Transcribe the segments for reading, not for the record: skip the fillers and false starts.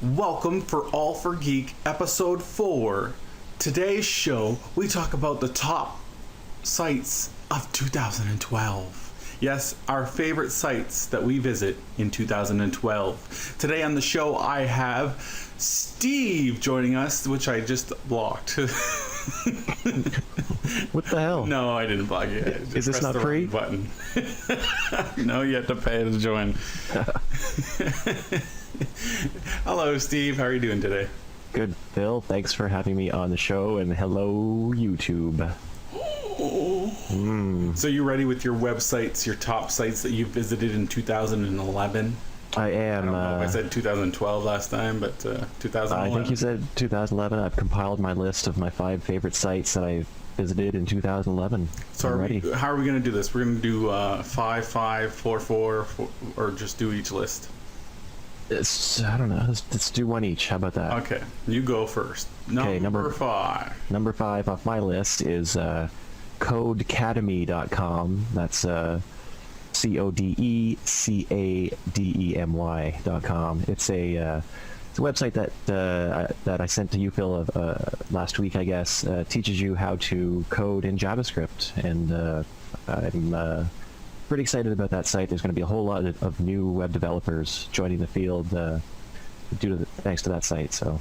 Welcome for All For Geek, Episode 4. Today's show, we talk about the top sites of 2012. Yes, our favorite sites that we visit in 2012. Today on the show, I have Steve joining us, which I just blocked. What the hell? No, I didn't block it. Is this not free? Button. No, you have to pay to join. Hello, Steve. How are you doing today? Good, Phil. Thanks for having me on the show, and hello, YouTube. So you ready with your websites, your top sites that you visited in 2011? I am. I don't know if I said 2012 last time, but 2011. I think you said 2011. I've compiled my list of my 5 favorite sites that I visited in 2011. So how are we going to do this? We're going to do 5, 5, 4, 4, or just do each list? I don't know. Let's do one each. How about that? Okay, you go first. Number 5. Number 5 off my list is Codecademy.com. That's Codecademy.com. It's a website that I sent to you, Phil, last week, I guess. Teaches you how to code in JavaScript, and I'm pretty excited about that site. There's going to be a whole lot of new web developers joining the field thanks to that site. So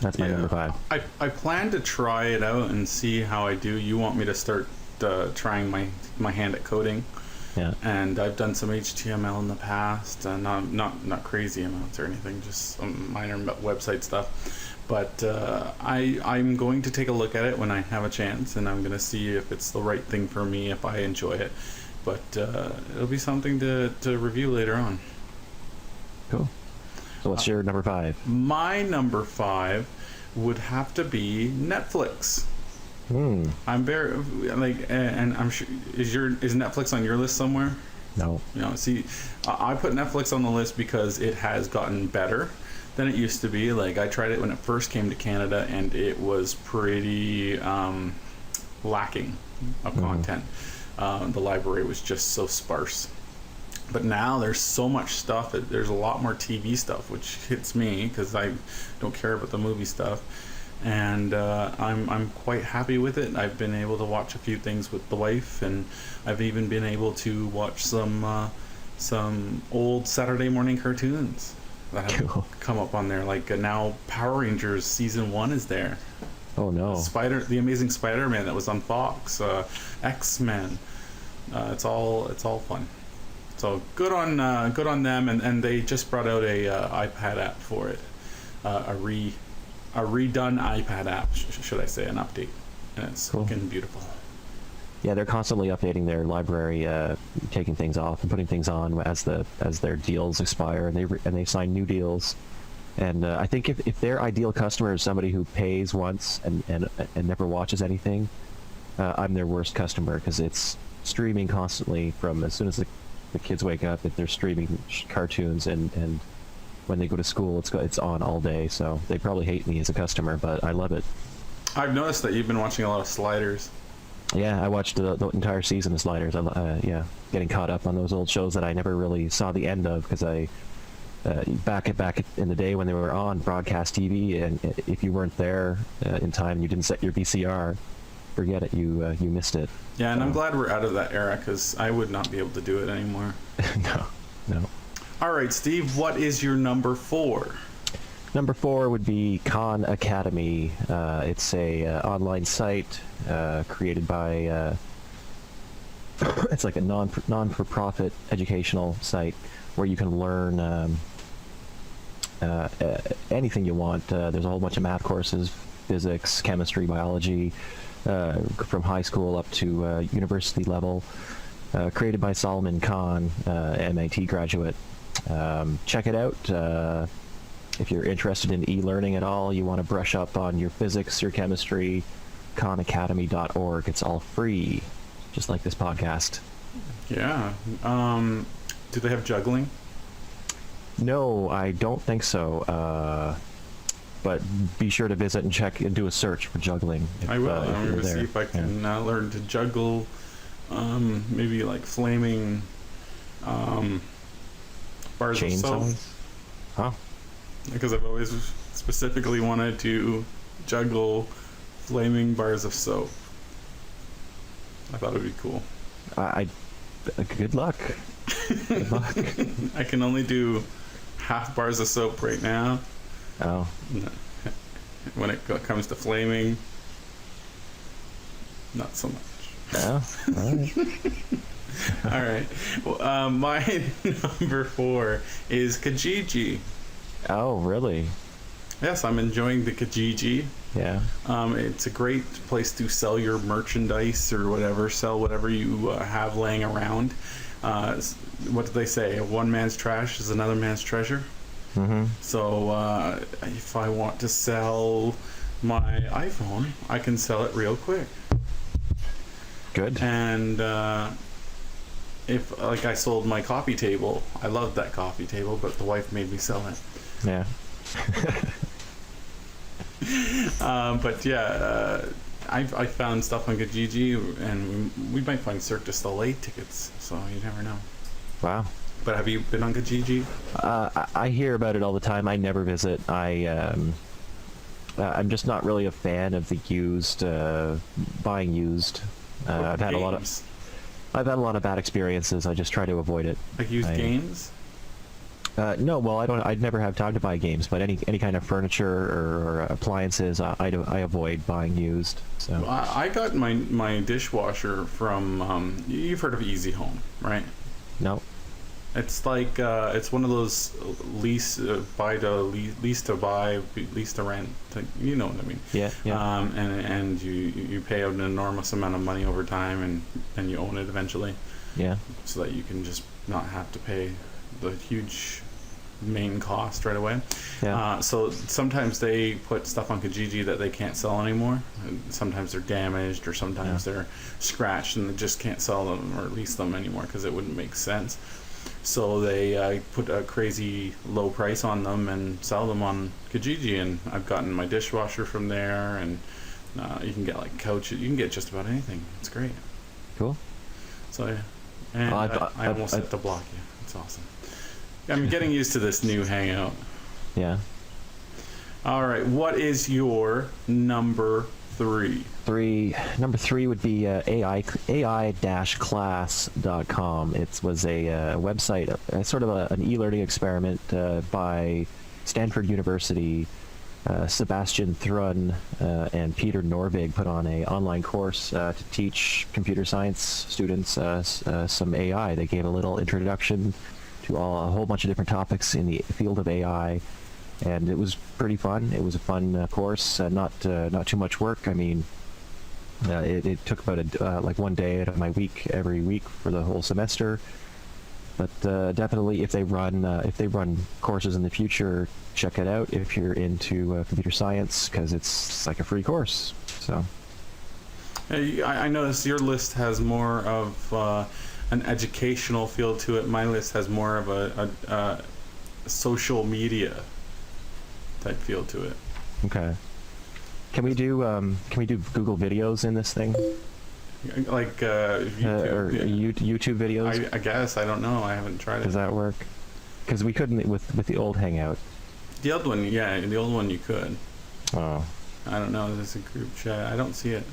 that's my number 5. I plan to try it out and see how I do. You want me to start trying my hand at coding? Yeah. And I've done some HTML in the past, not crazy amounts or anything, just some minor website stuff. But I'm going to take a look at it when I have a chance, and I'm going to see if it's the right thing for me, if I enjoy it. But it'll be something to review later on. Cool. So what's your number 5? My number 5 would have to be Netflix. I'm very and I'm sure is Netflix on your list somewhere? No. See, I put Netflix on the list because it has gotten better than it used to be. Like, I tried it when it first came to Canada, and it was pretty lacking of content. The library was just so sparse. But now there's so much stuff. There's a lot more TV stuff, which hits me because I don't care about the movie stuff. And I'm quite happy with it. I've been able to watch a few things with the wife, and I've even been able to watch some old Saturday morning cartoons that have come up on there. Like now, Power Rangers season 1 is there. Oh no! The Amazing Spider-Man that was on Fox, X-Men. It's all fun. So good on them, and they just brought out a iPad app for it, a redone iPad app, should I say, an update, and it's looking beautiful. Yeah, they're constantly updating their library, taking things off and putting things on as their deals expire, and they sign new deals. And I think if their ideal customer is somebody who pays once and never watches anything, I'm their worst customer, because it's streaming constantly from as soon as the kids wake up. They're streaming cartoons, and when they go to school, it's on all day. So they probably hate me as a customer, but I love it. I've noticed that you've been watching a lot of Sliders. Yeah, I watched the entire season of Sliders. Getting caught up on those old shows that I never really saw the end of, because I back in the day when they were on broadcast TV, and if you weren't there in time and you didn't set your VCR, forget it, you missed it. Yeah, and I'm glad we're out of that era, because I would not be able to do it anymore. No. All right, Steve, what is your number 4? Number 4 would be Khan Academy. It's a online site created by it's like a non-for-profit educational site where you can learn anything you want. There's a whole bunch of math courses, physics, chemistry, biology, from high school up to university level. Created by Salman Khan, MIT graduate. Check it out. If you're interested in e-learning at all, you want to brush up on your physics, your chemistry, khanacademy.org. It's all free, just like this podcast. Yeah. Do they have juggling? No, I don't think so. But be sure to visit and check and do a search for juggling. I will. I'm going to see if I can learn to juggle, maybe like flaming bars of soap. Huh? because I've always specifically wanted to juggle flaming bars of soap. I thought it would be cool. Good luck. Good luck. I can only do half bars of soap right now. Oh. When it comes to flaming, not so much. Oh, all right. All right. Well, my number 4 is Kijiji. Oh, really? Yes, I'm enjoying the Kijiji. Yeah. It's a great place to sell your merchandise or whatever, sell whatever you have laying around. What do they say? One man's trash is another man's treasure. Mm-hmm. So if I want to sell my iPhone, I can sell it real quick. Good. And if, like, I sold my coffee table, I loved that coffee table, but the wife made me sell it. Yeah. But yeah, I found stuff on Kijiji, and we might find Cirque du Soleil tickets, so you never know. Wow. But have you been on Kijiji? I hear about it all the time. I never visit. I'm just not really a fan of the used, buying used. I've had a lot of bad experiences. I just try to avoid it. Like used games? No, well, I'd never have time to buy games, but any kind of furniture or appliances, I avoid buying used. So I got my dishwasher from, you've heard of Easy Home, right? no. It's like it's one of those lease to buy, lease to rent. You know what I mean? Yeah. Yeah. And you pay out an enormous amount of money over time, and you own it eventually. Yeah. So that you can just not have to pay the huge main cost right away. Yeah. So sometimes they put stuff on Kijiji that they can't sell anymore. And sometimes they're damaged, or sometimes they're scratched, and they just can't sell them or lease them anymore because it wouldn't make sense. So they put a crazy low price on them and sell them on Kijiji, and I've gotten my dishwasher from there, and you can get like couches, you can get just about anything. It's great. Cool. So yeah, and I almost had to block you. It's awesome. I'm getting used to this new hangout. Yeah. All right, what is your number 3? Number 3 would be AI-class.com. It was a website, sort of an e-learning experiment by Stanford University. Sebastian Thrun and Peter Norvig put on an online course to teach computer science students some AI. They gave a little introduction to a whole bunch of different topics in the field of AI, and it was pretty fun. It was a fun course, not too much work. I mean, it took about like one day out of my week every week for the whole semester. But definitely, if they run courses in the future, check it out if you're into computer science, because it's like a free course. So Hey, I noticed your list has more of an educational feel to it. My list has more of a social media type feel to it. okay. Can we do Google videos in this thing? Like YouTube, or YouTube videos? I guess. I don't know. I haven't tried it. Does that work? Because we couldn't with the old Hangout. The old one, yeah. The old one you could. Oh. I don't know. There's a group chat. I don't see it.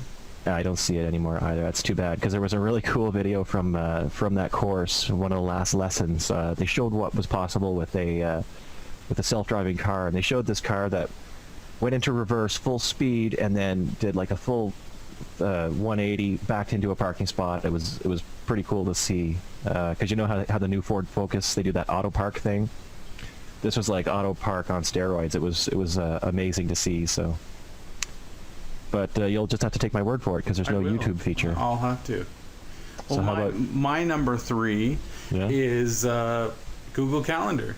I don't see it anymore either. That's too bad, because there was a really cool video from that course, one of the last lessons. They showed what was possible with a self-driving car, and they showed this car that went into reverse full speed and then did like a full 180 backed into a parking spot. It was pretty cool to see, because you know how the new Ford Focus, they do that auto park thing. This was like auto park on steroids. It was amazing to see. So. But you'll just have to take my word for it, because there's no YouTube feature. I'll have to. Well, So how about my number 3 is Google Calendar.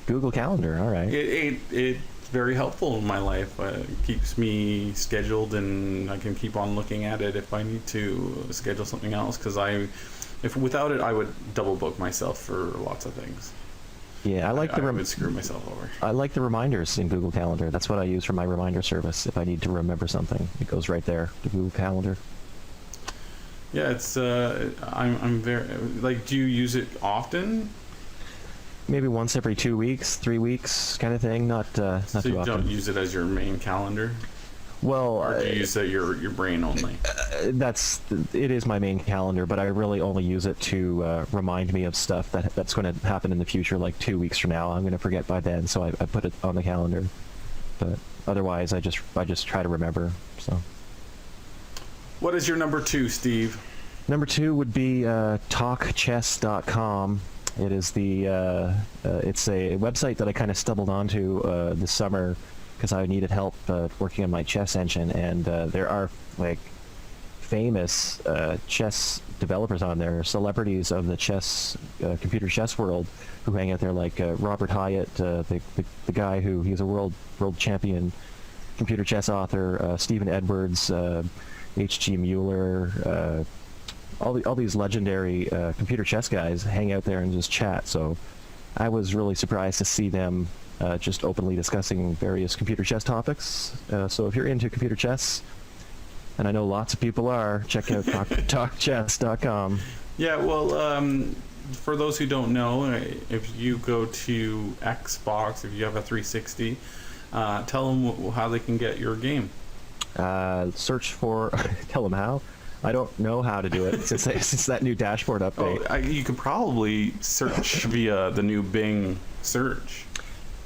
Google Calendar? All right. It's very helpful in my life. It keeps me scheduled, and I can keep on looking at it if I need to schedule something else. Because if without it, I would double book myself for lots of things. Yeah, I would screw myself over. I like the reminders in Google Calendar. That's what I use for my reminder service. If I need to remember something, it goes right there to Google Calendar. Yeah, it's I'm very like. Do you use it often? maybe once every 2 weeks, 3 weeks, kind of thing. Not So too you often. don't use it as your main calendar, Well, or do you use it your brain only? it is my main calendar, but I really only use it to remind me of stuff that's going to happen in the future. Like 2 weeks from now, I'm going to forget by then, so I put it on the calendar. But otherwise, I just try to remember. So What is your number 2, Steve? number 2 would be Talkchess.com. It is it's a website that I kind of stumbled onto this summer because I needed help working on my chess engine, and there are like famous chess developers on there, celebrities of the computer chess world, who hang out there, like Robert Hyatt, the guy he's a world champion computer chess author, Stephen Edwards, H.G. Mueller, all these legendary computer chess guys hang out there and just chat. So I was really surprised to see them just openly discussing various computer chess topics. So if you're into computer chess, and I know lots of people are, check out Talkchess.com. Yeah, well, for those who don't know, if you go to Xbox, if you have a 360, tell them how they can get your game. Search for tell them how. I don't know how to do it since that new dashboard update. You could probably search via the new Bing search.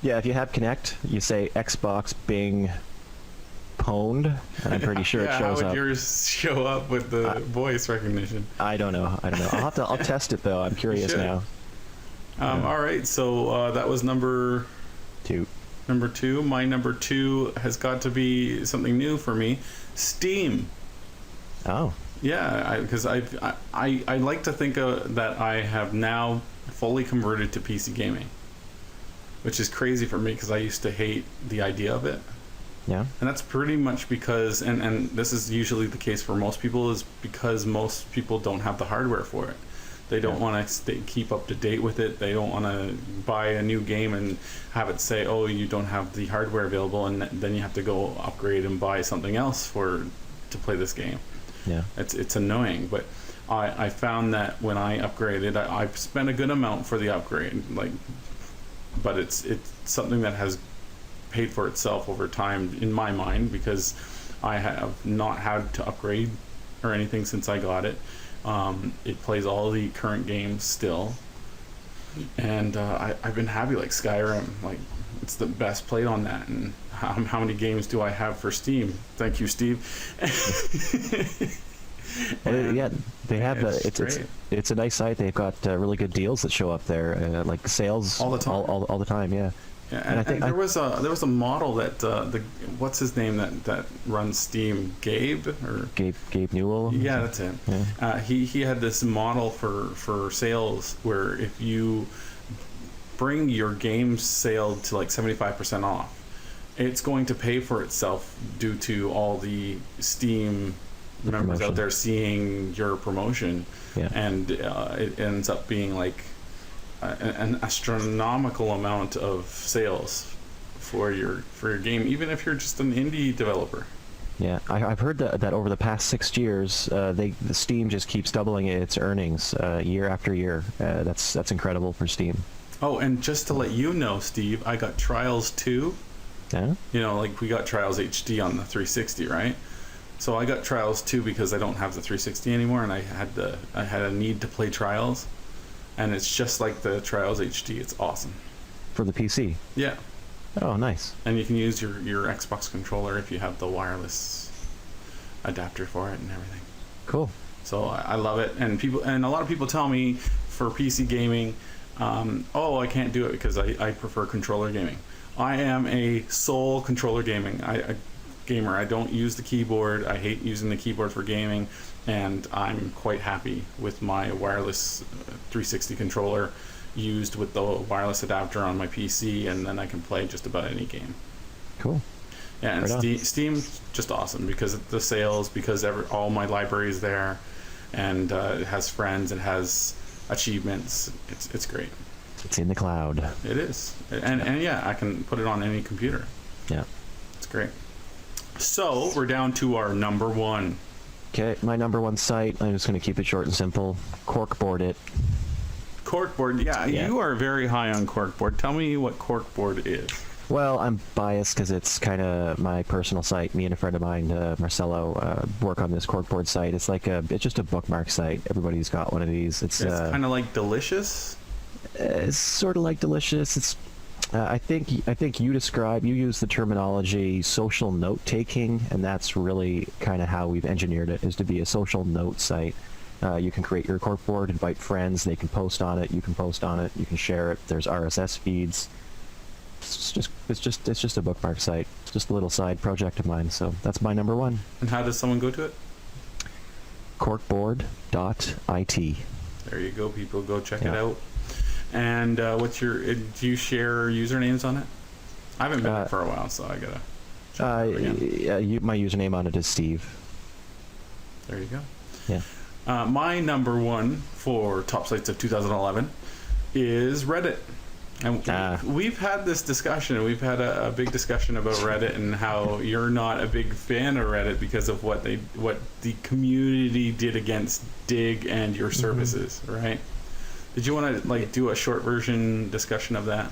Yeah, if you have Kinect, you say Xbox Bing pwned, and I'm pretty sure it shows how would up. yours show up with the voice recognition? I don't know. I'll test it though. I'm curious now. All right, so that was number 2. Number 2. My number 2 has got to be something new for me, Steam. Oh. Yeah, because I like to think that I have now fully converted to PC gaming, which is crazy for me because I used to hate the idea of it. Yeah. And that's pretty much because, and this is usually the case for most people, is because most people don't have the hardware for it. They don't want to keep up to date with it. They don't want to buy a new game and have it say, oh, you don't have the hardware available, and then you have to go upgrade and buy something else to play this game. Yeah. It's annoying, but I found that when I upgraded, I've spent a good amount for the upgrade, but it's something that has paid for itself over time in my mind, because I have not had to upgrade or anything since I got it. It plays all the current games still, and I've been happy. Like Skyrim, like it's the best played on that. And how many games do I have for Steam? Thank you, Steve. Yeah, they have great. it's a nice site. They've got really good deals that show up there, like sales All the time. all the time. Yeah. Yeah, and I think there was a model that what's his name that runs Steam, Gabe Newell. Yeah, that's it. Yeah. He had this model for sales where if you bring your game sale to like 75% off, it's going to pay for itself due to all the Steam members out there seeing your promotion. Yeah. And it ends up being like an astronomical amount of sales for your game, even if you're just an indie developer. Yeah, I've heard that over the past 6 years, the Steam just keeps doubling its earnings year after year. That's incredible for Steam. Oh, and just to let you know, Steve, I got Trials 2. Yeah. You know, like we got Trials HD on the 360, right? So I got Trials 2 because I don't have the 360 anymore, and I had a need to play Trials. And it's just like the Trials HD. It's awesome. For the PC? Yeah. Oh, nice. And you can use your Xbox controller if you have the wireless adapter for it and everything. Cool. So I love it. And a lot of people tell me for PC gaming, I can't do it because I prefer controller gaming. I am a sole controller gamer. I don't use the keyboard. I hate using the keyboard for gaming. And I'm quite happy with my wireless 360 controller used with the wireless adapter on my PC, and then I can play just about any game. Cool. Yeah, and Steam's just awesome because of the sales, because all my library is there, and it has friends, it has achievements. It's great. It's in the cloud. It is, and yeah, I can put it on any computer. Yeah. It's great. So we're down to our number 1. Okay, my number 1 site, I'm just going to keep it short and simple. Corkboard it. Corkboard, yeah, Yeah. you are very high on corkboard. Tell me what corkboard is. Well, I'm biased because it's kind of my personal site. Me and a friend of mine, Marcelo, work on this corkboard site. It's like it's just a bookmark site. Everybody's got one of these. It's kind of like Delicious. it's sort of like Delicious. It's I think you use the terminology social note taking, and that's really kind of how we've engineered it, is to be a social note site. You can create your corkboard, invite friends, they can post on it, you can post on it, you can share it. There's RSS feeds. It's just a bookmark site. It's just a little side project of mine. So that's my number one. And how does someone go to it? Corkboard.it. There you go, people. Go check it Yeah. out. And what's your? Do you share usernames on it? I haven't been there for a while, so I gotta. check it out again. My username on it is Steve. There you go. Yeah. My number one for top sites of 2011 is Reddit. And we've had this discussion. We've had a big discussion about Reddit and how you're not a big fan of Reddit because of what the community did against Dig and your services, right? Did you want to do a short version discussion of that?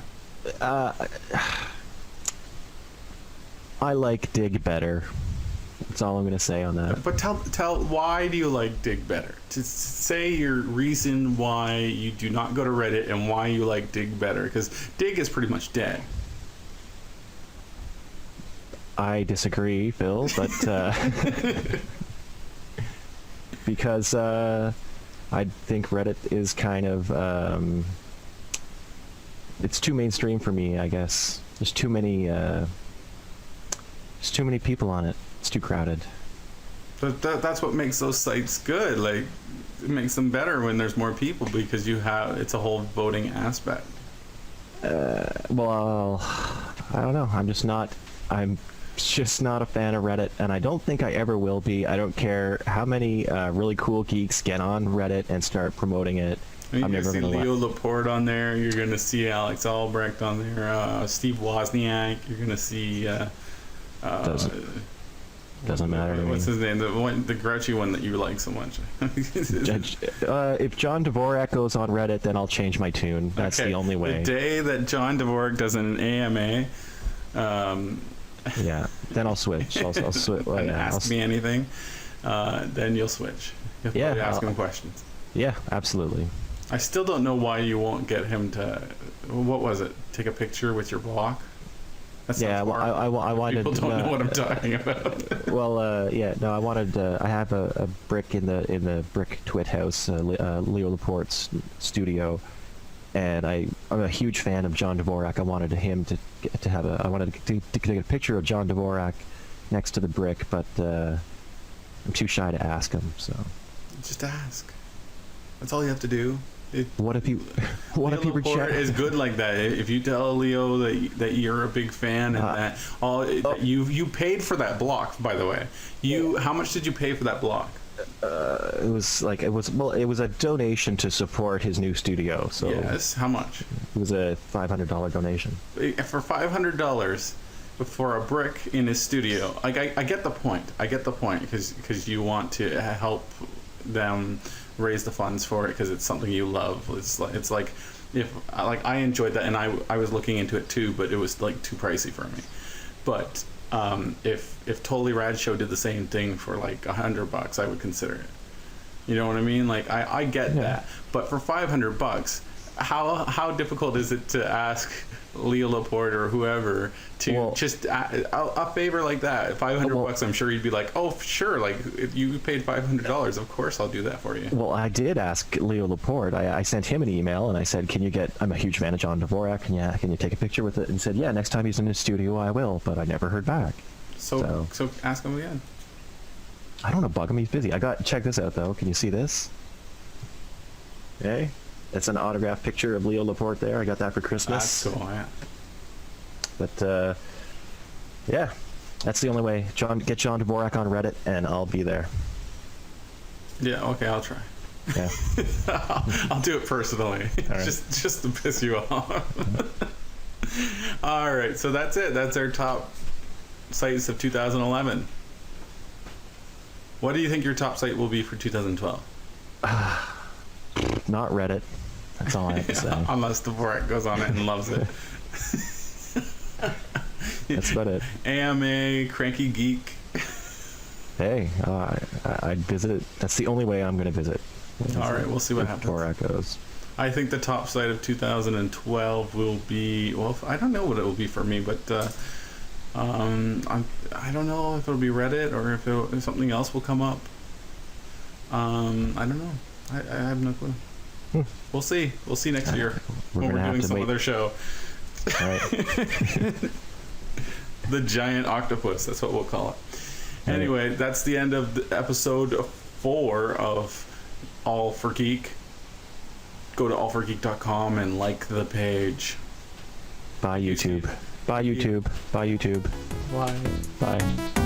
I like Dig better. That's all I'm going to say on that. But tell why do you like Dig better? To say your reason why you do not go to Reddit and why you like Dig better, because Dig is pretty much dead. I disagree, Phil, but because I think Reddit is kind of it's too mainstream for me, I guess. There's too many people on it. It's too crowded. But that's what makes those sites good. Like, it makes them better when there's more people because it's a whole voting aspect. Well, I don't know. I'm just not a fan of Reddit, and I don't think I ever will be. I don't care how many really cool geeks get on Reddit and start promoting it. You're I'm never going going to to see Leo Laporte on there. You're going to see Alex Albrecht on there. Steve Wozniak. You're going to see... Doesn't matter to me. What's his name? The grouchy one that you like so much. If John Dvorak goes on Reddit, then I'll change my tune. That's the only way. The day that John Dvorak does an AMA, yeah, then I'll switch. I'll switch. Well, and yeah, ask me anything, then you'll switch. You'll probably ask him questions. Yeah, absolutely. I still don't know why you won't get him to. What was it? Take a picture with your block. Yeah, well, I wanted. People don't know what I'm talking about. Well, yeah, no, I wanted. I have a brick in the brick Twit house, Leo Laporte's studio, and I'm a huge fan of John Dvorak. I wanted him to have I wanted to take a picture of John Dvorak next to the brick, but I'm too shy to ask him. So just ask. That's all you have to do. What if you reject? Is good like that. If you tell Leo that you're a big fan and that you paid for that block, by the way. How much did you pay for that block? It was a donation to support his new studio. So yes, how much? It was a $500 donation. For $500 for a brick in his studio, I get the point. I get the point because you want to help them raise the funds for it because it's something you love. It's like if I enjoyed that, and I was looking into it too, but it was like too pricey for me. But if Totally Rad Show did the same thing for like $100, I would consider it. You know what I mean? Like I get that, but for $500, how difficult is it to ask Leo Laporte or whoever to just a favor like that? $500, I'm sure you'd be like, oh sure, like if you paid $500, of course I'll do that for you. Well, I did ask Leo Laporte. I sent him an email and I said, I'm a huge fan of John Dvorak, and can you take a picture with it? And he said, yeah, next time he's in his studio I will, but I never heard back. So ask him again. I don't want to bug him, he's busy. Check this out though. Can you see this? Hey, that's an autographed picture of Leo Laporte there. I got that for Christmas. That's cool, yeah. But yeah, that's the only way. Get John Dvorak on Reddit and I'll be there. Yeah, okay, I'll try. Yeah. I'll do it personally. Right. Just to piss you off. All right, so that's it. That's our top sites of 2011. What do you think your top site will be for 2012? Not Reddit. That's all I have to say. Unless Dvorak goes on it and loves it. That's about it. AMA, Cranky Geek. Hey, I'd visit. That's the only way I'm going to visit. All right, we'll see what happens. Dvorak goes. I think the top site of 2012 will be, well, I don't know what it will be for me, but I don't know if it'll be Reddit or if something else will come up. I don't know. I have no clue. We'll see. We'll see next year when we're doing some other show. All right. The giant octopus, that's what we'll call it. Right. Anyway, that's the end of the episode 4 of All for Geek. Go to allforgeek.com and like the page. Bye, YouTube. Bye, YouTube. Bye, YouTube. Bye. Bye.